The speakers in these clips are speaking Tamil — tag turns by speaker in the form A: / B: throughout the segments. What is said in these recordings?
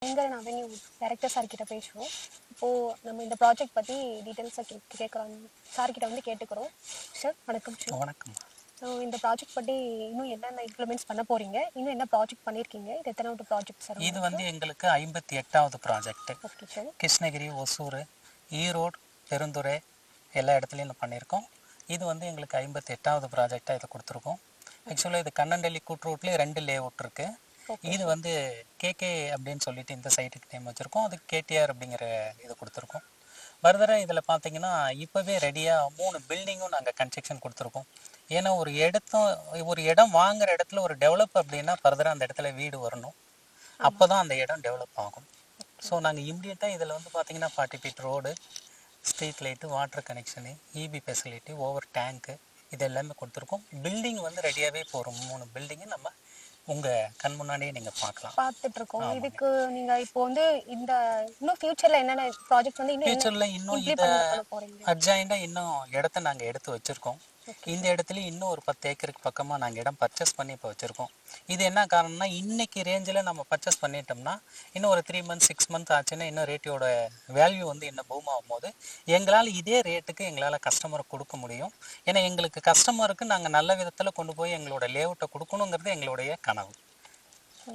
A: எங்கள் அவென்யூ டைரக்டர் சார் கிட்ட பேசுவோம். இப்போது நம்ம இந்த ப்ராஜெக்ட் பற்றி டீட்டெயில்ஸாக கேட்குறோம். சார் கிட்ட வந்து கேட்டுக்கிறோம். சார் வணக்கம் சார்.
B: வணக்கம்.
A: ஸோ இந்த ப்ராஜெக்ட் பற்றி இன்னும் என்னென்ன இம்ப்ளிமெண்ட்ஸ் பண்ண போகிறீங்க, இன்னும் என்ன ப்ராஜெக்ட் பண்ணியிருக்கீங்க, இது எத்தனாவது ப்ராஜெக்ட் சார்?
B: இது வந்து எங்களுக்கு 58வது project.
A: Okay sir.
B: Krishnagiri, Hosur, Erode, Perundurai எல்லா இடத்துலையும் பண்ணியிருக்கோம். இது வந்து எங்களுக்கு 58வது ப்ராஜெக்டாக இதை கொடுத்துருக்கோம். ஆக்சுவலாக இது கண்ணண்டள்ளி கூட்டுரோட்லேயே 2 லேஅவுட் இருக்குது. இது வந்து கேகே அப்படின்னு சொல்லிட்டு இந்த சைட்டுக்கு நேம் வச்சுருக்கோம். அது கேடிஆர் அப்படிங்கிற இது கொடுத்துருக்கோம். ஃபர்தராக இதில் பார்த்தீங்கன்னா இப்போவே ரெடியாக 3 பில்டிங்கும் நாங்கள் கன்ஸ்ட்ரக்ஷன் கொடுத்துருக்கோம். ஏன்னா ஒரு இடம் வாங்குற இடத்துல ஒரு டெவலப் அப்படின்னா ஃபர்தராக அந்த இடத்துல வீடு வரணும். அப்போ தான் அந்த இடம் டெவலப் ஆகும். ஸோ நாங்கள் இம்மிடியட்டாக இதில் வந்து பார்த்தீங்கன்னா 40 feet road, street light, water connection, EB facility, over tank இது எல்லாமே கொடுத்துருக்கோம். பில்டிங் வந்து ரெடியாகவே போகிறோம். 3 பில்டிங்கு நம்ம உங்கள் கண் முன்னாடியே நீங்கள்
A: பார்த்துட்டு இருக்கோம். இதுக்கு நீங்கள் இப்போ வந்து இந்த இன்னும் ஃபியூச்சரில் என்னென்ன ப்ராஜெக்ட் வந்து
B: இன்னும் இதை அர்ஜென்ட்டாக இன்னும் இடத்த நாங்கள் எடுத்து வச்சுருக்கோம். இந்த இடத்துல இன்னும் ஒரு 10 ஏக்கருக்கு பக்கமாக நாங்கள் இடம் பர்ச்சேஸ் பண்ணி இப்போ வச்சுருக்கோம். இது என்ன காரணம்னா இன்னைக்கு ரேஞ்சில் நம்ம பர்ச்சேஸ் பண்ணிட்டோம்னா இன்னும் ஒரு 3 மந்த்ஸ் 6 மந்த் ஆச்சுன்னா இன்னும் ரேட்டோட வேல்யூ வந்து இன்னும் பூம் ஆகும் போது எங்களால் இதே ரேட்டுக்கு எங்களால் கஸ்டமருக்கு கொடுக்க முடியும். ஏன்னா எங்களுக்கு கஸ்டமருக்கு நாங்கள் நல்ல விதத்தில் கொண்டு போய் எங்களோட லேஅவுட்டை கொடுக்கணுங்கிறது எங்களுடைய கனவு.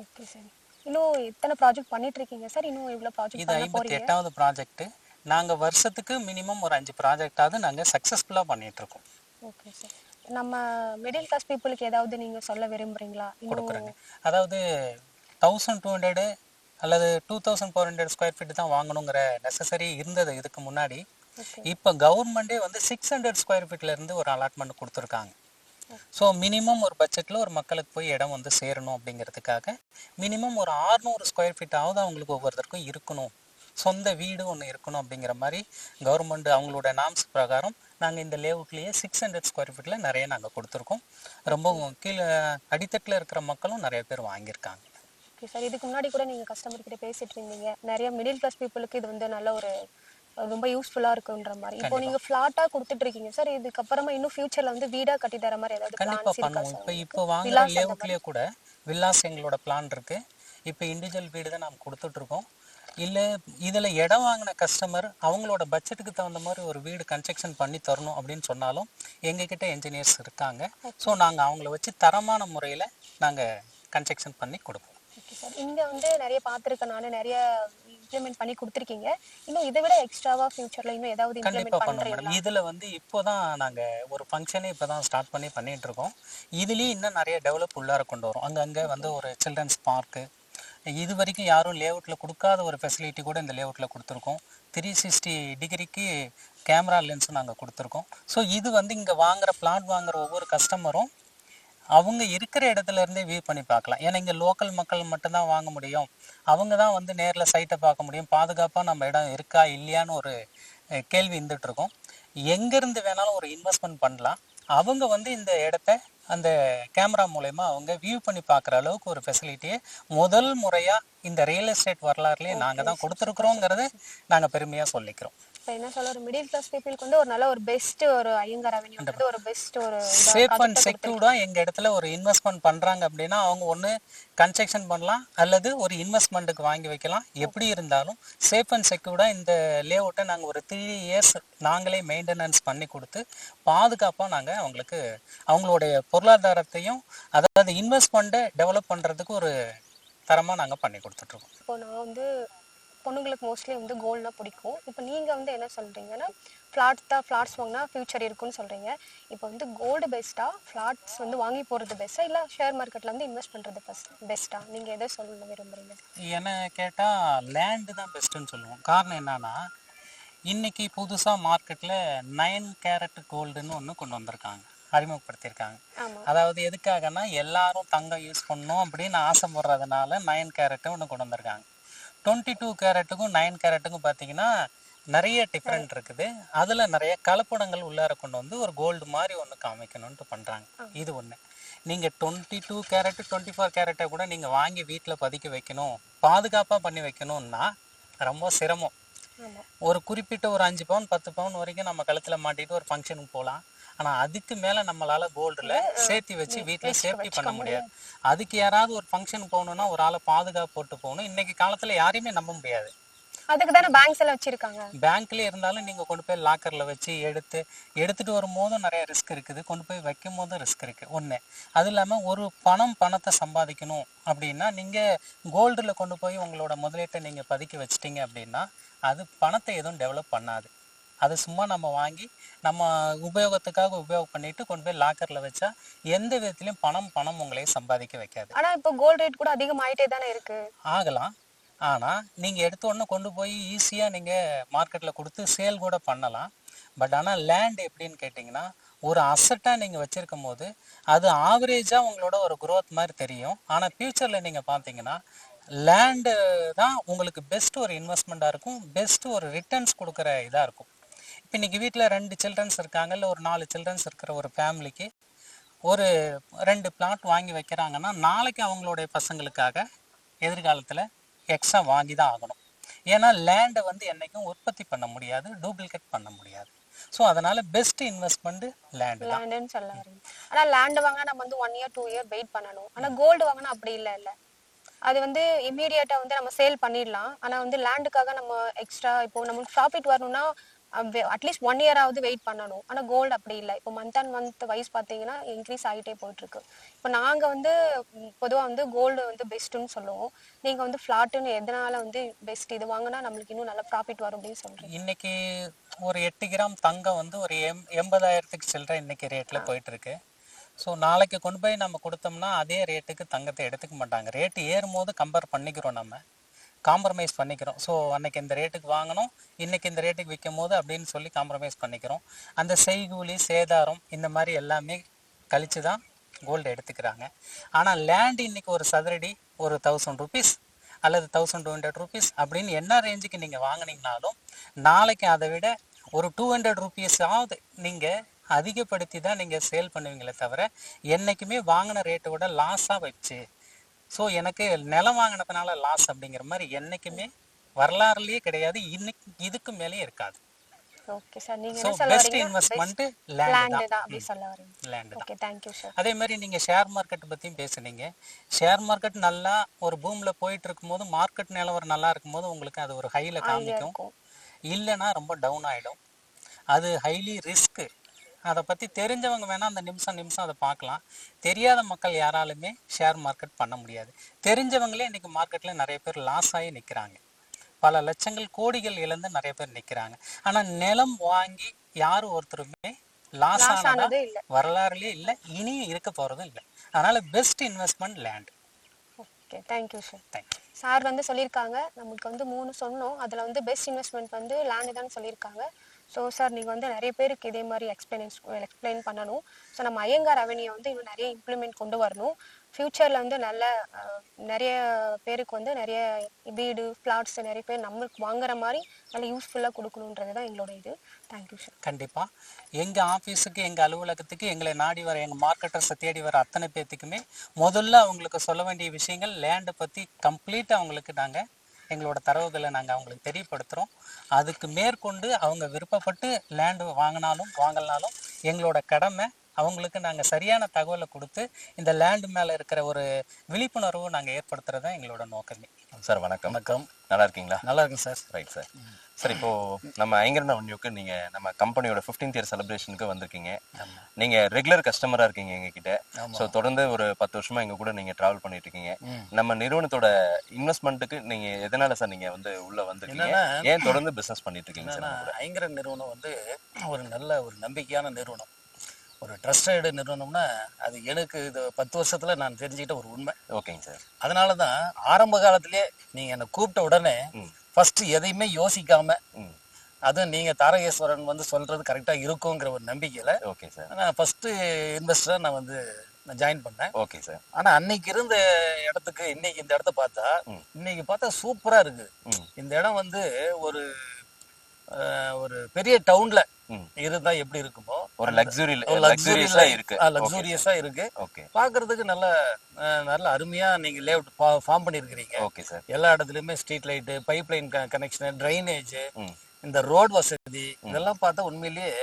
A: Okay sir. இன்னும் எத்தனை ப்ராஜெக்ட் பண்ணிட்டு இருக்கீங்க சார்? இன்னும் எவ்வளோ ப்ராஜெக்ட்?
B: இது 58வது ப்ராஜெக்ட். நாங்கள் வருஷத்துக்கு மினிமம் ஒரு 5 ப்ராஜெக்டாவது நாங்கள் சக்ஸஸ்ஃபுல்லாக பண்ணிகிட்ருக்கோம்.
A: Okay sir. நம்ம மிடில் கிளாஸ் பீப்புளுக்கு ஏதாவது நீங்கள் சொல்ல விரும்புகிறீங்களா?
B: கொடுக்குறேங்க. அதாவது 1200 அல்லது 2400 ஸ்கொயர் ஃபீட் தான் வாங்கணுங்கிற நெசசரி இருந்தது இதுக்கு முன்னாடி. இப்போ கவர்மெண்டே வந்து 600 ஸ்கொயர் ஃபீட்லேருந்து ஒரு அலாட்மெண்ட் கொடுத்துருக்காங்க. ஸோ மினிமம் ஒரு பட்ஜெட்டில் ஒரு மக்களுக்கு போய் இடம் வந்து சேரணும் அப்படிங்கிறதுக்காக மினிமம் ஒரு 600 ஸ்கொயர் ஃபீட்டாவது அவங்களுக்கு ஒவ்வொருத்தருக்கும் இருக்கணும், சொந்த வீடு ஒன்று இருக்கணும் அப்படிங்கிற மாதிரி கவர்மெண்ட் அவங்களோட நாம்ஸ் பிரகாரம் நாங்கள் இந்த லேஅவுட்லேயே 600 ஸ்கொயர் ஃபீட்டில் நிறைய நாங்கள் கொடுத்துருக்கோம். ரொம்ப கீழே அடித்தட்டில் இருக்கிற மக்களும் நிறைய பேர் வாங்கியிருக்காங்க.
A: Okay sir. இதுக்கு முன்னாடி கூட நீங்கள் கஸ்டமர் கிட்ட பேசிட்டு இருந்தீங்க, நிறைய மிடில் கிளாஸ் பீப்புளுக்கு இது வந்து நல்ல ஒரு ரொம்ப யூஸ்ஃபுல்லாக இருக்குன்ற மாதிரி. இப்போ நீங்கள் ஃப்ளாட்டாக கொடுத்துட்டு இருக்கீங்க சார். இதுக்கப்புறமா இன்னும் ஃபியூச்சரில் வந்து வீடாக கட்டி தர மாதிரி ஏதாவது
B: கண்டிப்பாக பண்ணுவோம். இப்போ வாங்குற லேஅவுட்லேயே கூட வில்லாஸ் எங்களோட பிளான் இருக்குது. இப்போ இண்டிவிஜுவல் வீடு தான் நாம் கொடுத்துட்ருக்கோம். இல்லை இதில் இடம் வாங்கின கஸ்டமர் அவங்களோட பட்ஜெட்டுக்கு தகுந்த மாதிரி ஒரு வீடு கன்ஸ்ட்ரக்ஷன் பண்ணி தரணும் அப்படின்னு சொன்னாலும் எங்ககிட்ட என்ஜினியர்ஸ் இருக்காங்க. ஸோ நாங்கள் அவங்கள வச்சு தரமான முறையில் நாங்கள் கன்ஸ்ட்ரக்ஷன் பண்ணி கொடுப்போம்.
A: Okay sir. இங்கே வந்து நிறைய பார்த்துருக்கேன், நான் நிறைய இம்ப்ளிமெண்ட் பண்ணி கொடுத்துருக்கீங்க. இன்னும் இதை விட எக்ஸ்ட்ராவாக ஃபியூச்சரில் இன்னும் ஏதாவது
B: கண்டிப்பாக பண்ணுவோம் மேடம். இதில் வந்து இப்போ தான் நாங்கள் ஒரு ஃபங்க்ஷனே இப்போ தான் ஸ்டார்ட் பண்ணிட்டு இருக்கோம். இதுலேயும் இன்னும் நிறைய டெவலப் உள்ளார கொண்டு வரும். அங்கங்கே வந்து ஒரு சில்ட்ரன்ஸ் பார்க்கு, இது வரைக்கும் யாரும் லேஅவுட்டில் கொடுக்காத ஒரு ஃபெசிலிட்டி கூட இந்த லேஅவுட்டில் கொடுத்துருக்கோம். 360 டிகிரிக்கு கேமரா லென்ஸும் நாங்கள் கொடுத்துருக்கோம். ஸோ இது வந்து இங்கே பிளாட் வாங்குகிற ஒவ்வொரு கஸ்டமரும் அவங்க இருக்கிற இடத்துல இருந்தே வியூ பண்ணி பார்க்கலாம். ஏன்னா இங்கே லோக்கல் மக்கள் மட்டும்தான் வாங்க முடியும். அவங்க தான் வந்து நேரில் சைட்டை பார்க்க முடியும். பாதுகாப்பாக நம்ம இடம் இருக்கா இல்லையான்னு ஒரு கேள்வி இருந்துகிட்ருக்கோம். எங்கேருந்து வேணாலும் ஒரு இன்வெஸ்ட்மெண்ட் பண்ணலாம். அவங்க வந்து இந்த இடத்த அந்த கேமரா மூலயமா அவங்க வியூ பண்ணி பார்க்குற அளவுக்கு ஒரு ஃபெசிலிட்டியை முதல் முறையாக இந்த ரியல் எஸ்டேட் வரலாறுலேயே நாங்கள் தான் கொடுத்துருக்குறோங்கிறத நாங்கள் பெருமையாக சொல்லிக்கிறோம்.
A: இப்போ என்ன சொல்ல, ஒரு மிடில் கிளாஸ் பீப்புளுக்கு வந்து ஒரு நல்ல ஒரு பெஸ்ட் ஒரு ஐயங்கார் அவென்யூ வந்து ஒரு பெஸ்ட் ஒரு
B: சேஃப் அண்ட் செக்யூர்டாக எங்கள் இடத்துல ஒரு இன்வெஸ்ட்மெண்ட் பண்ணுறாங்க அப்படின்னா அவங்க ஒன்று கன்ஸ்ட்ரக்ஷன் பண்ணலாம் அல்லது ஒரு இன்வெஸ்ட்மெண்ட்டுக்கு வாங்கி வைக்கலாம். எப்படி இருந்தாலும் சேஃப் அண்ட் செக்யூர்டாக இந்த லேஅவுட்டை நாங்கள் ஒரு 3 இயர்ஸ் நாங்களே மெயின்டெனன்ஸ் பண்ணி கொடுத்து பாதுகாப்பாக நாங்கள் அவங்களுக்கு அவங்களுடைய பொருளாதாரத்தையும் அதாவது இன்வெஸ்ட்மெண்ட்டை டெவலப் பண்ணுறதுக்கு ஒரு தரமாக நாங்கள் பண்ணி கொடுத்துட்ருக்கோம்.
A: இப்போ நான் வந்து பொண்ணுங்களுக்கு மோஸ்ட்லி வந்து கோல்ட்னா பிடிக்கும். இப்போ நீங்கள் வந்து என்ன சொல்கிறீங்கன்னா ஃப்ளாட்ஸ் வாங்கினா ஃபியூச்சர் இருக்குன்னு சொல்கிறீங்க. இப்போ வந்து கோல்டு பெஸ்ட்டாக, ஃப்ளாட்ஸ் வந்து வாங்கி போகிறது பெஸ்ட்டாக, இல்லை ஷேர் மார்க்கெட்டில் வந்து இன்வெஸ்ட் பண்ணுறது பெஸ்ட்டாக? நீங்கள் எதை சொல்ல விரும்புகிறீங்க?
B: என்ன கேட்டால் லேண்டு தான் பெஸ்ட்டுன்னு சொல்லுவோம். காரணம் என்னன்னா இன்றைக்கி புதுசாக மார்க்கெட்டில் 9 கேரட் கோல்டுன்னு ஒன்று கொண்டு வந்திருக்காங்க, அறிமுகப்படுத்தியிருக்காங்க. அதாவது எதுக்காகனா எல்லாரும் தங்கம் யூஸ் பண்ணணும் அப்படின்னு ஆசைப்படுறதுனால 9 கேரட்டு ஒன்று கொண்டு வந்திருக்காங்க. 22 கேரட்டுக்கும் 9 கேரட்டுக்கும் பார்த்தீங்கன்னா நிறைய டிஃப்ரெண்ட் இருக்குது. அதில் நிறைய கலப்படங்கள் உள்ளார கொண்டு வந்து ஒரு கோல்டு மாதிரி ஒன்று காமிக்கணும்ன்ட்டு பண்ணுறாங்க. இது ஒன்று. நீங்கள் 22 கேரட்டு 24 கேரட்டை கூட நீங்கள் வாங்கி வீட்டில் பதுக்கி வைக்கணும், பாதுகாப்பாக பண்ணி வைக்கணும்னா ரொம்ப சிரமம். ஒரு குறிப்பிட்ட ஒரு 5 பவுன் 10 பவுன் வரைக்கும் நம்ம கழுத்தில் மாட்டிட்டு ஒரு ஃபங்க்ஷனுக்கு போகலாம். ஆனா அதுக்கு மேல நம்மளால கோல்டுல சேர்த்து வச்சு வீட்டுல சேஃப்டி பண்ண முடியாது. அதுக்கு யாராவது ஒரு ஃபங்க்ஷன் போகணும்னா ஒரு ஆளை பாதுகாப்பு போட்டு போகணும். இன்னைக்கு காலத்துல யாரையுமே நம்ப முடியாது.
A: அதுக்கு தானே பேங்க்ஸ் எல்லாம் வச்சிருக்காங்க.
B: பேங்க்ல இருந்தாலும் நீங்க கொண்டு போய் லாக்கர்ல வச்சு எடுத்துட்டு வரும்போதும் நிறைய ரிஸ்க் இருக்குது, கொண்டு போய் வைக்கும் போதும் ரிஸ்க் இருக்கு ஒண்ணு. அது இல்லாம ஒரு பணத்தை சம்பாதிக்கணும் அப்படின்னா நீங்க கோல்டுல கொண்டு போய் உங்களோட முதலீட்டை நீங்க பதுக்கி வச்சிட்டீங்க அப்படின்னா அது பணத்தை எதுவும் டெவலப் பண்ணாது. அது சும்மா நம்ம வாங்கி நம்ம உபயோகத்துக்காக உபயோகம் பண்ணிட்டு கொண்டு போய் லாக்கர்ல வச்சா எந்த விதத்திலையும் பணம் உங்களையும் சம்பாதிக்க வைக்காது.
A: ஆனா இப்போ கோல்ட் ரேட் கூட அதிகமாயிட்டே தானே இருக்கு.
B: ஆகலாம். ஆனா நீங்க எடுத்த உடனே கொண்டு போய் ஈஸியா நீங்க மார்க்கெட்ல கொடுத்து சேல் கூட பண்ணலாம். பட் ஆனா லேண்ட் எப்படின்னு கேட்டிங்கன்னா ஒரு அசட்டா நீங்க வச்சிருக்கும் போது அது ஆவரேஜா உங்களோட ஒரு growth மாதிரி தெரியும். ஆனா ஃபியூச்சர்ல நீங்க பார்த்தீங்கன்னா லேண்டு தான் உங்களுக்கு பெஸ்ட் ஒரு இன்வெஸ்ட்மெண்ட்டாக இருக்கும், பெஸ்ட் ஒரு ரிட்டர்ன்ஸ் கொடுக்குற இதாக இருக்கும். இப்போ இன்னைக்கு வீட்டில் 2 சில்ட்ரன்ஸ் இருக்காங்க, இல்லை ஒரு 4 சில்ட்ரன்ஸ் இருக்கிற ஒரு ஃபேமிலிக்கு ஒரு 2 பிளாட் வாங்கி வைக்கிறாங்கன்னா நாளைக்கு அவங்களுடைய பசங்களுக்காக எதிர்காலத்தில் எக்ஸ்ட்ரா வாங்கி தான் ஆகணும். ஏன்னா லேண்டை வந்து என்றைக்கும் உற்பத்தி பண்ண முடியாது, டூப்ளிகேட் பண்ண முடியாது. ஸோ அதனால பெஸ்ட் இன்வெஸ்ட்மெண்ட்
A: லேண்டுன்னு சொல்ல வரீங்க. ஆனா லேண்ட் வாங்கினா நம்ம வந்து 1 இயர் 2 இயர் வெயிட் பண்ணணும். ஆனா கோல்டு வாங்கினா அப்படி இல்ல. அது வந்து இம்மீடியட்டா வந்து நம்ம சேல் பண்ணிடலாம். ஆனா வந்து லேண்டுக்காக நம்ம எக்ஸ்ட்ரா இப்போ நமக்கு ப்ராஃபிட் வரணும்னா அட்லீஸ்ட் 1 இயராவது வெயிட் பண்ணணும். ஆனா கோல்டு அப்படி இல்லை. இப்போ மந்த் அண்ட் மந்த் வைஸ் பார்த்தீங்கன்னா இன்க்ரீஸ் ஆகிட்டே போயிட்டு இருக்கு. இப்போ நாங்க வந்து பொதுவாக வந்து கோல்டு வந்து பெஸ்ட்டுன்னு சொல்லுவோம். நீங்க வந்து ஃபிளாட்டுன்னு எதனால வந்து பெஸ்ட் இது வாங்கினா நம்மளுக்கு இன்னும் நல்ல ப்ராஃபிட் வரும் அப்படின்னு சொல்றீங்க?
B: இன்னைக்கு ஒரு 8 கிராம் தங்கம் வந்து ஒரு 80,000க்கு சில்லற இன்னைக்கு ரேட்ல போயிட்டு இருக்கு. ஸோ நாளைக்கு கொண்டு போய் நம்ம கொடுத்தோம்னா அதே ரேட்டுக்கு தங்கத்தை எடுத்துக்க மாட்டாங்க. ரேட்டு ஏறும்போது கம்பேர் பண்ணிக்கிறோம், நம்ம காம்ப்ரமைஸ் பண்ணிக்கிறோம். ஸோ அன்னைக்கு இந்த ரேட்டுக்கு வாங்கணும், இன்னைக்கு இந்த ரேட்டுக்கு விற்கும் போது அப்படின்னு சொல்லி காம்ப்ரமைஸ் பண்ணிக்கிறோம். அந்த செய்கூலி சேதாரம் இந்த மாதிரி எல்லாமே கழிச்சு தான் கோல்டு எடுத்துக்கிறாங்க. ஆனால் லேண்ட் இன்னைக்கு ஒரு சதுரடி ஒரு 1000 ருபீஸ் அல்லது 1200 ருபீஸ் அப்படின்னு என்ன ரேஞ்சுக்கு நீங்கள் வாங்கினீங்கனாலும் நாளைக்கு அதை விட ஒரு 200 ருபீஸாவது நீங்கள் அதிகப்படுத்தி தான் நீங்கள் சேல் பண்ணுவீங்களே தவிர என்றைக்குமே வாங்கின ரேட்டை விட லாஸாக வச்சு ஸோ எனக்கு நிலம் வாங்கினதுனால லாஸ் அப்படிங்கிற மாதிரி என்றைக்குமே வரலாறுலேயே கிடையாது, இன்னைக்கு இதுக்கு மேலேயே இருக்காது.
A: ஓகே சார், நீங்க
B: ஸோ
A: என்ன சொல்ல
B: பெஸ்ட்
A: வரீங்க?
B: இன்வெஸ்ட்மெண்ட்
A: லேண்ட் தான் அப்படி சொல்ல வரீங்க.
B: லேண்ட் தான்.
A: Okay, thank you sir.
B: அதே மாதிரி நீங்கள் ஷேர் மார்க்கெட் பற்றியும் பேசுனீங்க. ஷேர் மார்க்கெட் நல்லா ஒரு பூமில் போயிட்டு இருக்கும்போது மார்க்கெட் நிலவரம் நல்லா இருக்கும்போது உங்களுக்கு அது ஒரு ஹையில் காமிக்கும், இல்லைன்னா ரொம்ப டவுன் ஆகிடும். அது ஹைலி ரிஸ்க்கு. அதை பற்றி தெரிஞ்சவங்க வேணால் அந்த நிமிஷம் அதை பார்க்கலாம். தெரியாத மக்கள் யாராலுமே ஷேர் மார்க்கெட் பண்ண முடியாது. தெரிஞ்சவங்களே இன்றைக்கி மார்க்கெட்டில் நிறைய பேர் லாஸ் ஆகி நிற்கிறாங்க, பல லட்சங்கள் கோடிகள் இழந்து நிறைய பேர் நிற்கிறாங்க. ஆனால் நிலம் வாங்கி யாரும் ஒருத்தருமே லாஸ் ஆனதே இல்லை, வரலாறுலேயே இல்லை, இனியும் இருக்க போகிறதும் இல்லை. அதனால் best investment land.
A: Okay, thank you sir.
B: Thank you
A: sir வந்து சொல்லியிருக்காங்க, நமக்கு வந்து 3 சொன்னோம், அதில் வந்து பெஸ்ட் இன்வெஸ்ட்மெண்ட் வந்து லேண்டு தான் சொல்லியிருக்காங்க. ஸோ சார் நீங்கள் வந்து நிறைய பேருக்கு இதே மாதிரி எக்ஸ்பிளைன் பண்ணணும். ஸோ நம்ம ஐயங்கார் அவென்யூ வந்து இன்னும் நிறைய இம்ப்ளிமெண்ட் கொண்டு வரணும். ஃப்யூச்சரில் வந்து நிறைய பேருக்கு வந்து நிறைய வீடு ஃப்ளாட்ஸ் நிறைய பேர் நம்மளுக்கு வாங்குற மாதிரி நல்ல யூஸ்ஃபுல்லாக கொடுக்கணுன்றது தான் எங்களோட இது. Thank you sir.
B: கண்டிப்பாக எங்கள் ஆஃபீஸுக்கு, எங்கள் அலுவலகத்துக்கு எங்களை நாடி வர எங்கள் மார்க்கெட்டர்ஸை தேடி வர அத்தனை பேர்த்துக்குமே முதல்ல அவங்களுக்கு சொல்ல வேண்டிய விஷயங்கள் லேண்டை பற்றி கம்ப்ளீட்டாக அவங்களுக்கு நாங்கள் எங்களோட தரவுகளை நாங்கள் அவங்களுக்கு தெரியப்படுத்துகிறோம். அதுக்கு மேற்கொண்டு அவங்க விருப்பப்பட்டு லேண்டு வாங்கினாலும் வாங்கலனாலும் எங்களோட கடமை அவங்களுக்கு நாங்கள் சரியான தகவலை கொடுத்து இந்த லேண்டு மேலே இருக்கிற ஒரு விழிப்புணர்வு நாங்கள் ஏற்படுத்துறது தான் எங்களோட நோக்கமே.
C: சார் வணக்கம். வணக்கம், நல்லா இருக்கீங்களா?
B: நல்லா இருக்குங்க சார்.
C: Right sir. சார் இப்போது நம்ம ஐங்கரன் அவென்யூக்கு நீங்கள் நம்ம கம்பெனியோட 15th இயர் செலிப்ரேஷனுக்கு வந்திருக்கீங்க. நீங்கள் ரெகுலர் கஸ்டமராக இருக்கீங்க எங்ககிட்ட. ஸோ தொடர்ந்து ஒரு 10 வருஷமாக எங்கள் கூட நீங்கள் ட்ராவல் பண்ணிட்டு இருக்கீங்க. நம்ம நிறுவனத்தோட இன்வெஸ்ட்மெண்ட்டுக்கு நீங்கள் எதனால சார் நீங்கள் வந்து உள்ளே வந்திருக்கீங்க, ஏன் தொடர்ந்து பிஸ்னஸ் பண்ணிட்டு இருக்கீங்க சார்?
D: ஐங்கரன் நிறுவனம் வந்து ஒரு நல்ல ஒரு நம்பிக்கையான நிறுவனம், ஒரு ட்ரஸ்டட் நிறுவனம்னா அது எனக்கு இது 10 வருஷத்தில் நான் தெரிஞ்சுக்கிட்ட ஒரு உண்மை.
C: ஓகேங்க சார்.
D: அதனால தான் ஆரம்ப காலத்திலே நீங்கள் என்னை கூப்பிட்ட உடனே ஃபஸ்ட்டு எதையுமே யோசிக்காம, அதுவும் நீங்கள் தாரகேஸ்வரன் வந்து சொல்கிறது கரெக்டாக இருக்குங்கிற ஒரு நம்பிக்கையில்
C: ஓகே சார்
D: நான் ஃபஸ்ட்டு இன்வெஸ்டராக நான் ஜாயின் பண்ணேன்.
C: Okay sir.
D: ஆனால் அன்னைக்கு இருந்த இடத்துக்கு இன்னைக்கு இந்த இடத்த பார்த்தா இன்னைக்கு பார்த்தா சூப்பராக இருக்குது. இந்த இடம் வந்து ஒரு பெரிய டவுன்ல இருந்தா எப்படி இருக்குமோ
C: ஒரு லக்ஸூரியஸா
D: இருக்கு. பாக்குறதுக்கு நல்ல அருமையா நீங்க லேஅவுட் ஃபார்ம் பண்ணிருக்கீங்க.
C: Okay sir.
D: எல்லா இடத்துலயுமே street light, pipe line connection, drainage, இந்த ரோடு வசதி இதெல்லாம் பார்த்தா உண்மையிலேயே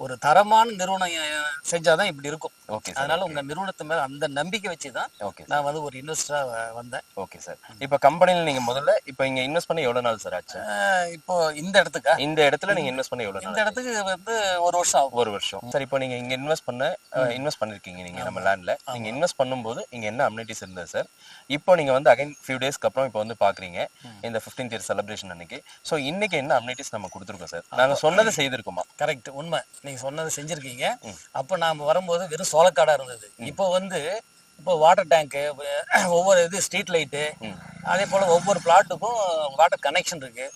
D: ஒரு தரமான நிறுவனம் செஞ்சாதான் இப்படி இருக்கும்.
C: Okay sir.
D: அதனால உங்க நிறுவனத்து மேல அந்த நம்பிக்கை வச்சுதான்
C: ஓகே
D: நான் வந்து ஒரு இன்வெஸ்டரா வந்தேன்.
C: Okay sir. இப்ப கம்பெனில நீங்க முதல்ல இப்ப இங்க இன்வெஸ்ட் பண்ணி எவ்வளவு நாள் சார் ஆச்சு?
D: இப்போ இந்த இடத்துக்கா
C: இந்த இடத்துல நீங்க இன்வெஸ்ட் பண்ணி எவ்வளவு
D: இந்த
C: நாள்?
D: இடத்துக்கு வந்து 1 வருஷம் ஆகும்.
C: 1 வருஷம். சார் இப்போ நீங்க இங்க இன்வெஸ்ட் பண்ணிருக்கீங்க நீங்க நம்ம லேண்ட்ல. நீங்க இன்வெஸ்ட் பண்ணும்போது இங்க என்ன அம்யூனிட்டிஸ் இருந்தது சார்? இப்போ நீங்க வந்து அகைன் ஃபியூ டேஸ்க்கு அப்புறம் இப்போ வந்து பாக்குறீங்க இந்த 15th இயர் செலிப்ரேஷன் அன்னைக்கு. சோ இன்னைக்கு என்ன அம்யூனிட்டிஸ் நம்ம கொடுத்துருக்கோம் சார்? நாங்க சொன்னதை செய்திருக்கோமா?
D: கரெக்ட், உண்மை. நீங்க சொன்னதை செஞ்சிருக்கீங்க. அப்ப நாம வரும்போது வெறும் சோளக்காடா இருந்தது. இப்போ வாட்டர் டேங்க்கு, ஒவ்வொரு ஸ்ட்ரீட் லைட்டு, அதே போல ஒவ்வொரு பிளாட்டுக்கும் வாட்டர் கனெக்ஷன் இருக்கு.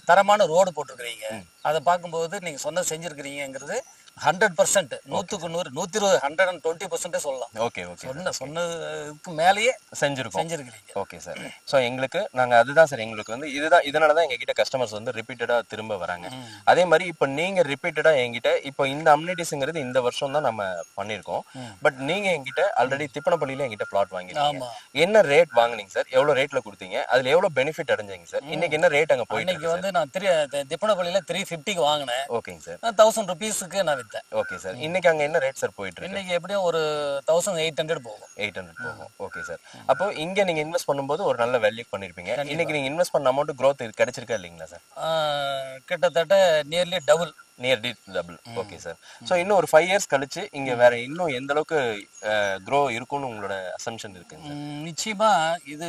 D: தரமான ரோடு போட்டிருக்கிறீங்க. அதை பார்க்கும்போது நீங்க சொன்னது செஞ்சிருக்கிறீங்கிறது 100%, 100க்கு 100, 120, 120% சொல்லலாம்.
C: Okay okay.
D: சொன்னதுக்கு மேலேயே செஞ்சிருக்கிறீங்க.
C: Okay sir. ஸோ எங்களுக்கு நாங்கள் அதுதான் சார் எங்களுக்கு வந்து இதனால தான் எங்ககிட்ட கஸ்டமர்ஸ் வந்து ரிப்பீட்டடாக திரும்ப வராங்க. அதே மாதிரி இப்போ நீங்கள் ரிப்பீட்டடாக எங்கிட்ட இப்போ இந்த அம்யூனிட்டிஸ்ங்கிறது இந்த வருஷம் தான் நம்ம பண்ணியிருக்கோம். பட் நீங்கள் எங்கிட்ட ஆல்ரெடி திப்பனப்பள்ளியில் எங்கிட்ட பிளாட் வாங்கிருக்கீங்க. என்ன ரேட் வாங்குனீங்க சார்? எவ்வளோ ரேட்ல கொடுத்தீங்க? அதில் எவ்வளோ பெனிஃபிட் அடைஞ்சீங்க சார்? இன்னைக்கு என்ன ரேட் அங்கே போயிட்டு?
D: இன்னைக்கு வந்து நான் திப்பனப்பள்ளியில 350க்கு வாங்கினேன்.
C: ஓகேங்க சார்.
D: 1000 rupeesக்கு நான் வித்தேன்.
C: Okay sir. இன்னைக்கு அங்க என்ன ரேட் சார் போயிட்டு இருக்கு?
D: இன்னைக்கு எப்படியும் ஒரு 1800 போகும்.
C: 800 போகும். Okay sir. அப்போ இங்க நீங்க இன்வெஸ்ட் பண்ணும்போது ஒரு நல்ல வேல்யூ பண்ணிருப்பீங்க. இன்னைக்கு நீங்க இன்வெஸ்ட் பண்ண அமௌண்ட் growth கிடைச்சிருக்கா இல்லீங்களா சார்?
D: கிட்டத்தட்ட nearly double.
C: Okay sir. So இன்னும் ஒரு 5 இயர்ஸ் கழிச்சு இங்க வேற இன்னும் எந்த அளவுக்கு grow இருக்கும்னு உங்களோட அசம்ப்ஷன் இருக்குங்க சார்?
D: நிச்சயமா இது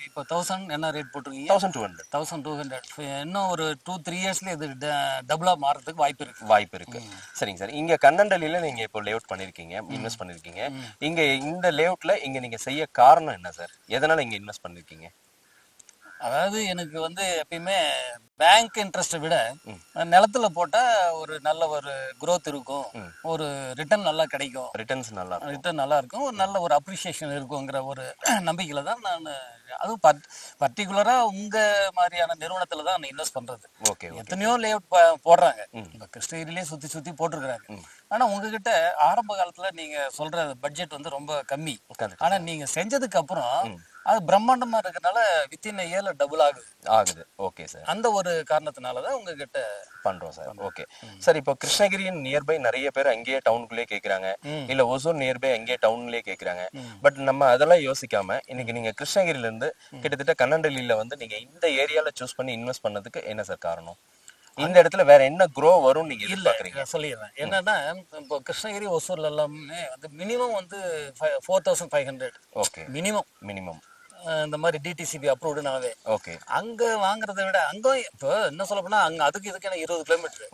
D: இப்போ 1000 என்ன ரேட் போட்டுருக்கீங்க? 1200. இன்னும் ஒரு 2-3 இயர்ஸ்ல இது டபுளா மாறதுக்கு வாய்ப்பு இருக்கு.
C: சரிங்க சார். இங்க கண்ணண்டலில நீங்க இப்போ லேஅவுட் பண்ணிருக்கீங்க, இன்வெஸ்ட் பண்ணிருக்கீங்க. இங்க இந்த லேஅவுட்ல இங்க நீங்க செய்ய காரணம் என்ன சார்? எதனால இங்க இன்வெஸ்ட் பண்ணிருக்கீங்க?
D: அதாவது எனக்கு வந்து எப்பயுமே பேங்க் இன்ட்ரெஸ்ட்டை விட நிலத்துல போட்டா ஒரு நல்ல ஒரு growth இருக்கும், ஒரு ரிட்டர்ன் நல்லா கிடைக்கும்,
C: ரிட்டர்ன்
D: நல்லா இருக்கும், ஒரு நல்ல ஒரு அப்ரிசியேஷன் இருக்குங்கிற ஒரு நம்பிக்கையில தான் நான் அதுவும் பர்டிகுலரா உங்க மாதிரியான நிறுவனத்துல தான் நான் இன்வெஸ்ட் பண்றது. எத்தனையோ லேஅவுட் போடுறாங்க, இப்ப கிருஷ்ணகிரிலேயே சுத்தி போட்டிருக்கிறாங்க. ஆனா உங்ககிட்ட ஆரம்ப காலத்துல நீங்க சொல்ற பட்ஜெட் வந்து ரொம்ப கம்மி. ஆனா நீங்க செஞ்சதுக்கு அப்புறம் அது பிரம்மாண்டமா இருக்கனால வித்தின் இயர்ல டபுள் ஆகுது.
C: Okay sir.
D: அந்த ஒரு காரணத்தினாலதான் உங்ககிட்ட
C: பண்றோம் சார். Okay sir. இப்போ கிருஷ்ணகிரியின் நியர்பை நிறைய பேர் அங்கேயே டவுனுக்குள்ளே கேக்குறாங்க, இல்ல ஒசூர் நியர்பை அங்கேயே டவுன்லயே கேக்குறாங்க. பட் நம்ம அதெல்லாம் யோசிக்காம இன்னைக்கு நீங்க கிருஷ்ணகிரில இருந்து கிட்டத்தட்ட கண்ணண்டலியில வந்து நீங்க இந்த ஏரியால சூஸ் பண்ணி இன்வெஸ்ட் பண்ணதுக்கு என்ன சார் காரணம்? இந்த இடத்துல வேற என்ன க்ரோ வரும் நீங்க எதிர்பார்க்கறீங்க?
D: சொல்லிடுறேன். என்னன்னா இப்போ கிருஷ்ணகிரி ஒசூர்ல எல்லாமே வந்து மினிமம் வந்து 4500.
C: ஓகே. மினிமம்
D: இந்த மாதிரி டிடிசிபி அப்ரூவ்டுனாவே.
C: ஓகே.
D: அங்க வாங்குறதை விட அங்க இப்போ என்ன சொல்ல போனா அங்க அதுக்கு இதுக்கு 20 கிலோமீட்டர்.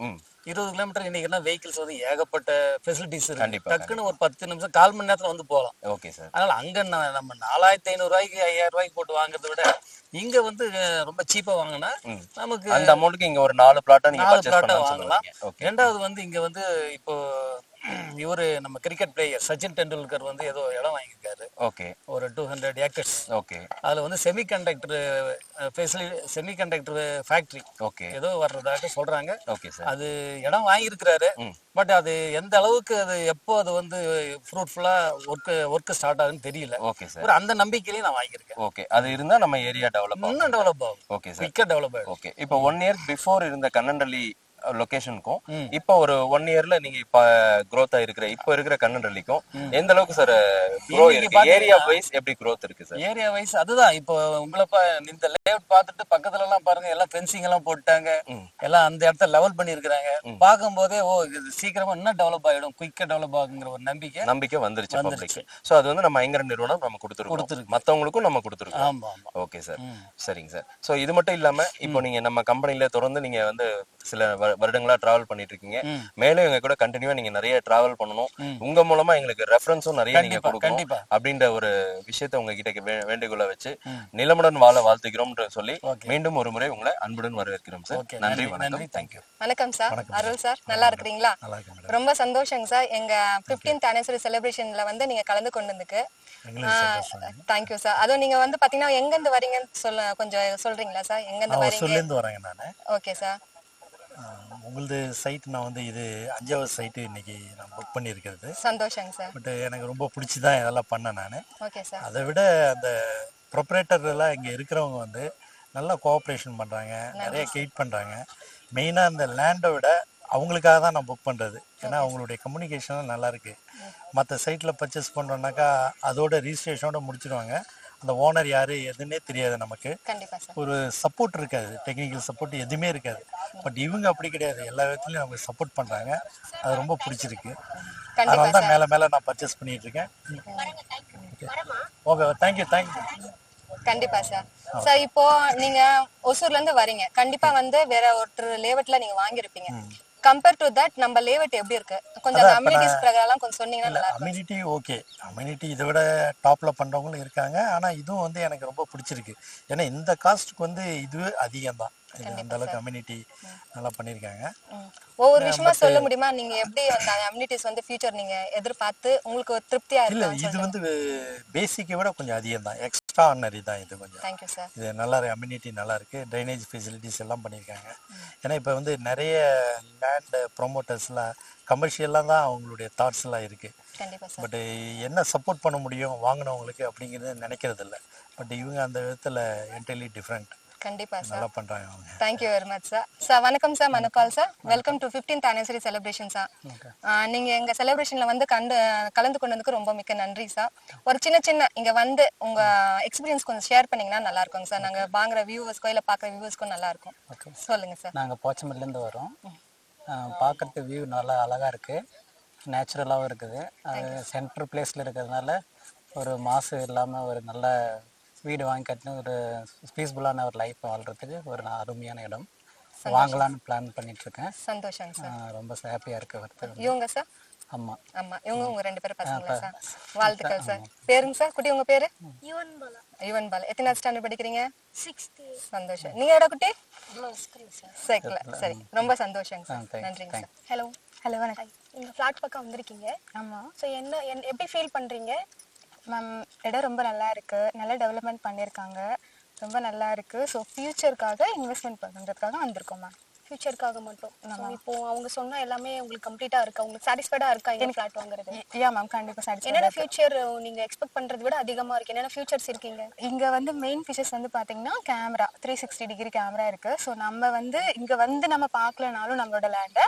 D: 20 கிலோமீட்டர் இன்னைக்கு என்ன வெஹிக்கிள்ஸ் வந்து ஏகப்பட்ட ஃபெசிலிட்டிஸ் இருக்கு. டக்குன்னு ஒரு 10 நிமிஷம் 1/4 மணி நேரத்துல வந்து போகலாம்.
C: Okay sir.
D: அதனால அங்க நம்ம 4500 ரூபாய்க்கு 5000 ரூபாய்க்கு போட்டு வாங்குறதை விட இங்க வந்து ரொம்ப சீப்பா வாங்கினா நமக்கு
C: அந்த அமௌண்ட்க்கு இங்க ஒரு 4 பிளாட்டா நீங்க பர்ச்சேஸ் பண்ணலாம்.
D: ரெண்டாவது வந்து இங்க வந்து இப்போ இவரு நம்ம கிரிக்கெட் பிளேயர் சச்சின் டெண்டுல்கர் வந்து ஏதோ இடம் வாங்கியிருக்காரு.
C: ஓகே.
D: ஒரு 200 ஏக்கர்ஸ்.
C: ஓகே.
D: அதுல வந்து செமிகண்டக்டர் ஃபேக்டரி ஏதோ வர்றதாக சொல்றாங்க.
C: Okay sir.
D: அது இடம் வாங்கியிருக்கிறாரு. பட் அது எந்த அளவுக்கு அது எப்போ அது வந்து ஃப்ரூட்ஃபுல்லா ஒர்க் ஸ்டார்ட் ஆகுதுன்னு தெரியல.
C: Okay sir.
D: ஒரு அந்த நம்பிக்கையிலேயே நான் வாங்கியிருக்கேன்.
C: ஓகே. அது இருந்தா நம்ம ஏரியா டெவலப்
D: ஆகும்.
C: Okay sir.
D: குயிக்கா டெவலப் ஆகும்.
C: ஓகே. இப்போ 1 இயர் பிஃபோர் இருந்த கண்ணண்டலி லொகேஷனுக்கும் இப்போ ஒரு 1 இயர்ல நீங்க இப்ப growth ஆயிருக்கிற இப்போ இருக்கிற கண்ணண்டலிக்கும் எந்த அளவுக்கு சார் grow இருக்கு? ஏரியா வைஸ் எப்படி growth இருக்கு சார்?
D: ஏரியா வைஸ் அதுதான் இப்போ உங்களை இந்த லேஅவுட் பார்த்துட்டு பக்கத்துல எல்லாம் பாருங்க, எல்லாம் ஃபென்சிங் எல்லாம் போட்டாங்க, எல்லாம் அந்த இடத்த லெவல் பண்ணி இருக்காங்க. பார்க்கும் போதே இது சீக்கிரமா இன்னும் டெவலப் ஆயிடும், குயிக்கா டெவலப் ஆகுங்கிற ஒரு நம்பிக்கை வந்துருச்சு பப்ளிக். சோ அது வந்து நம்ம ஐங்கரன் நிறுவனம் நம்ம கொடுத்துருக்கோம், மத்தவங்களுக்கும் நம்ம கொடுத்துருக்கோம். ஆமா.
C: Okay sir. சரிங்க சார். சோ இது மட்டும் இல்லாம இப்போ நீங்க நம்ம கம்பெனில தொடர்ந்து நீங்க வந்து சில வருடங்களா டிராவல் பண்ணிட்டு இருக்கீங்க. மேலும் எங்க கூட கண்டினியூவா நீங்க நிறைய டிராவல் பண்ணணும், உங்க மூலமா எங்களுக்கு ரெஃபரன்ஸும் நிறைய நீங்க கொடுக்கணும் அப்படின்ற ஒரு விஷயத்தை உங்ககிட்ட வேண்டுகோளை வச்சு நிலமுடன் வாழ வாழ்த்துக்கிறோம் சொல்லி மீண்டும் ஒரு முறை உங்களை அன்புடன் வரவேற்கிறோம் சார். நன்றி, வணக்கம். தேங்க்யூ.
A: வணக்கம் சார். அருள் சார், நல்லா இருக்கிறீங்களா? ரொம்ப சந்தோஷங்க சார். எங்க 15th anniversary செலிப்ரேஷன்ல வந்து நீங்க கலந்து கொண்டதுக்கு தேங்க்யூ சார். அதுவும் நீங்க வந்து பாத்தீங்கன்னா எங்க இருந்து வரீங்கன்னு கொஞ்சம் சொல்றீங்களா சார்? எங்க இருந்து வரீங்க? Okay sir.
E: உங்களது சைட் நான் வந்து இது 5வது சைட்டு இன்னைக்கு நான் புக் பண்ணியிருக்கிறது.
A: சந்தோஷங்க சார்.
E: பட் எனக்கு ரொம்ப பிடிச்சிதான் இதெல்லாம் பண்ணேன் நான்.
A: Okay sir.
E: அதை விட அந்த ப்ரொப்ரேட்டர் எல்லாம் இங்கே இருக்கிறவங்க வந்து நல்லா கோஆப்ரேஷன் பண்ணுறாங்க, நிறைய கைட் பண்ணுறாங்க. மெயினாக இந்த லேண்டை விட அவங்களுக்காக தான் நான் புக் பண்ணுறது. ஏன்னா அவங்களுடைய கம்யூனிகேஷனும் நல்லா இருக்குது. மற்ற சைட்டில் பர்ச்சேஸ் பண்ணுறோன்னாக்கா அதோட ரிஜிஸ்ட்ரேஷனோட முடிச்சிடுவாங்க. அந்த ஓனர் யார் எதுன்னே தெரியாது நமக்கு.
A: கண்டிப்பா சார்.
E: ஒரு சப்போர்ட் இருக்காது, டெக்னிக்கல் சப்போர்ட் எதுவுமே இருக்காது. பட் இவங்க அப்படி கிடையாது, எல்லா விதத்துலையும் நமக்கு சப்போர்ட் பண்ணுறாங்க. அது ரொம்ப பிடிச்சிருக்கு. அதனால தான் மேலே மேலே நான் பர்ச்சேஸ் பண்ணிட்டு இருக்கேன். Okay, thank you.
A: கண்டிப்பா சார். சார் இப்போ நீங்க ஒசூர்ல இருந்து வரீங்க, கண்டிப்பா வந்து வேற ஒருத்தர் லேவட்ல நீங்க வாங்கியிருப்பீங்க. கம்பேர் டு தட் நம்ம லேவட் எப்படி இருக்கு? கொஞ்சம் அம்யூனிட்டிஸ் பிரகாரம் கொஞ்சம் சொன்னீங்கன்னா நல்லா இருக்கும்.
E: அம்யூனிட்டி ஓகே, அம்யூனிட்டி இதை விட டாப்ல பண்றவங்களும் இருக்காங்க. ஆனா இதுவும் வந்து எனக்கு ரொம்ப பிடிச்சிருக்கு. ஏன்னா இந்த காஸ்ட்டுக்கு வந்து இதுவே அதிகம் தான். அந்த அளவுக்கு அம்யூனிட்டி நல்லா பண்ணியிருக்காங்க.
A: ஒவ்வொரு விஷயமா சொல்ல முடியுமா? நீங்க எப்படி அந்த அம்யூனிட்டிஸ் வந்து ஃபியூச்சர் நீங்க எதிர்பார்த்து உங்களுக்கு ஒரு திருப்தியா
E: இல்ல,
A: இருக்கு?
E: இது வந்து பேசிக்கை விட கொஞ்சம் அதிகம் தான், எக்ஸ்ட்ரா ஆர்டினரி தான் இது கொஞ்சம்.
A: Thank you sir.
E: இது நல்லா இருக்கு, அம்யூனிட்டி நல்லா இருக்கு, ட்ரைனேஜ் ஃபெசிலிட்டிஸ் எல்லாம் பண்ணியிருக்காங்க. ஏன்னா இப்போ வந்து நிறைய லேண்ட் ப்ரொமோட்டர்ஸ்லாம் கமர்ஷியலாக தான் அவங்களுடைய தாட்ஸ் எல்லாம் இருக்கு.
A: கண்டிப்பா சார்.
E: பட் என்ன சப்போர்ட் பண்ண முடியும் வாங்கினவங்களுக்கு அப்படிங்கிறது நினைக்கிறது இல்லை. பட் இவங்க அந்த விதத்தில் என்டையர்லி டிஃப்ரெண்ட்.
A: கண்டிப்பா சார்,
E: நல்லா பண்றாங்க அவங்க.
A: Thank you very much sir. Sir வணக்கம் sir, Manupal sir. Welcome to 15th anniversary celebration sir. நீங்க எங்க செலிப்ரேஷன்ல வந்து கலந்து கொண்டதுக்கு ரொம்ப மிக்க நன்றி சார். ஒரு சின்ன இங்க வந்து உங்க எக்ஸ்பீரியன்ஸ் கொஞ்சம் ஷேர் பண்ணீங்கன்னா நல்லா இருக்கும் சார். நாங்க வாங்குற வியூவர்ஸ்க்கோ இல்ல பாக்குற வியூவர்ஸ்க்கோ நல்லா இருக்கும். சொல்லுங்க சார்.
B: நாங்கள் போச்சம்பள்ளிலேருந்து வரோம். பார்க்குறதுக்கு வியூ நல்லா அழகாக இருக்குது, நேச்சுரலாகவும் இருக்குது. அது சென்ட்ரல் பிளேஸில் இருக்கிறதுனால ஒரு மாசு இல்லாமல் ஒரு நல்ல வீடு வாங்கி கட்டின ஒரு பீஸ்ஃபுல்லான ஒரு லைஃப் வாழ்கிறதுக்கு ஒரு அருமையான இடம். வாங்கலான்னு பிளான் பண்ணிட்டு இருக்கேன்.
A: சந்தோஷம் சார்.
B: ரொம்ப ஹாப்பியாக இருக்கு வரது.
A: இவங்க சார்?
B: ஆமா
A: ஆமா, இவங்க உங்க 2 பேரும் பசங்களா சார்? வாழ்த்துக்கள் சார். பேருங்க சார்? குட்டி உங்க பேரு? யுவன் பாலா. எத்தனாவது ஸ்டாண்டர்ட் படிக்கிறீங்க? 6th. சந்தோஷம். நீங்க எடா குட்டி? சைக்கிள். சரி, ரொம்ப சந்தோஷம் சார். நன்றிங்க சார். ஹலோ.
F: ஹலோ, வணக்கம்.
A: இந்த ஃபிளாட் பக்கம் வந்திருக்கீங்க.
F: ஆமாம்
A: ஸோ எப்படி ஃபீல் பண்றீங்க?
F: மேம், இடம் ரொம்ப நல்லா இருக்குது, நல்லா டெவலப்மெண்ட் பண்ணியிருக்காங்க, ரொம்ப நல்லா இருக்குது. ஸோ ஃப்யூச்சருக்காக இன்வெஸ்ட்மெண்ட் பண்ணுறதுக்காக வந்திருக்கோம் மேம்.
A: ஃபியூச்சருக்காக மட்டும். இப்போ அவங்க சொன்ன எல்லாமே உங்களுக்கு கம்ப்ளீட்டா இருக்கா? உங்களுக்கு சாட்டிஸ்ஃபைடா இருக்கா இந்த ஃபிளாட் வாங்குறது?
F: யா மேம், கண்டிப்பாக சாட்டிஸ்ஃபை.
A: என்னென்ன ஃபியூச்சர் நீங்க எக்ஸ்பெக்ட் பண்றதை விட அதிகமா இருக்கு? என்னென்ன ஃபியூச்சர்ஸ் இருக்கீங்க?
F: இங்கே வந்து மெயின் ஃபீச்சர்ஸ் வந்து பார்த்தீங்கன்னா கேமரா, 360 டிகிரி கேமரா இருக்குது. ஸோ நம்ம வந்து இங்கே வந்து நம்ம பார்க்கலனாலும் நம்மளோட லேண்டை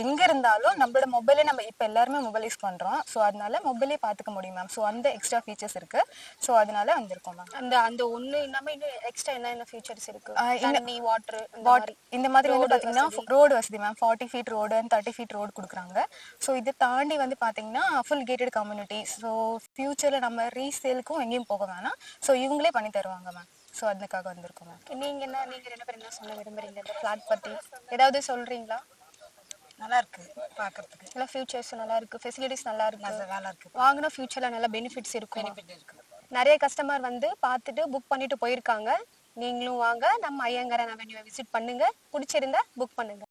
F: எங்கே இருந்தாலும் நம்மளோட மொபைலே நம்ம இப்போ எல்லாருமே மொபைல் யூஸ் பண்ணுறோம். ஸோ அதனால மொபைலே பார்த்துக்க முடியும் மேம். ஸோ அந்த எக்ஸ்ட்ரா ஃபீச்சர்ஸ் இருக்குது. ஸோ அதனால வந்திருக்கோம் மேம்.
A: அந்த ஒன்று இல்லாமல் இன்னும் எக்ஸ்ட்ரா என்னென்ன ஃபியூச்சர்ஸ் இருக்கு? தண்ணி, வாட்டர்,
F: இந்த மாதிரி வந்து பார்த்தீங்கன்னா ரோடு வசதி ma'am. 40 feet road and 30 feet road கொடுக்குறாங்க. ஸோ இதை தாண்டி வந்து பார்த்தீங்கன்னா ஃபுல் கேட்டட் கம்யூனிட்டி. ஸோ ஃபியூச்சரில் நம்ம ரீசேலுக்கும் எங்கேயும் போக வேணாம். ஸோ இவங்களே பண்ணி தருவாங்க மேம். ஸோ அதுக்காக வந்திருக்கோம் மேம்.
A: நீங்க 2 பேரும் என்ன சொல்ல விரும்புறீங்க இந்த ஃபிளாட் பத்தி? ஏதாவது சொல்றீங்களா?
F: நல்லா இருக்கு பார்க்கறதுக்கு.
A: நல்லா ஃபியூச்சர்ஸ் நல்லா இருக்கு, ஃபெசிலிட்டிஸ் நல்லா இருக்கு,
F: நல்லா இருக்கு.
A: வாங்கினா ஃபியூச்சர்ல நல்ல பெனிஃபிட்ஸ் இருக்கும். நிறைய கஸ்டமர் வந்து பார்த்துட்டு புக் பண்ணிட்டு போயிருக்காங்க. நீங்களும் வாங்க, நம்ம ஐயங்காரன் அவென்யூவை விசிட் பண்ணுங்க. பிடிச்சிருந்தா புக் பண்ணுங்க.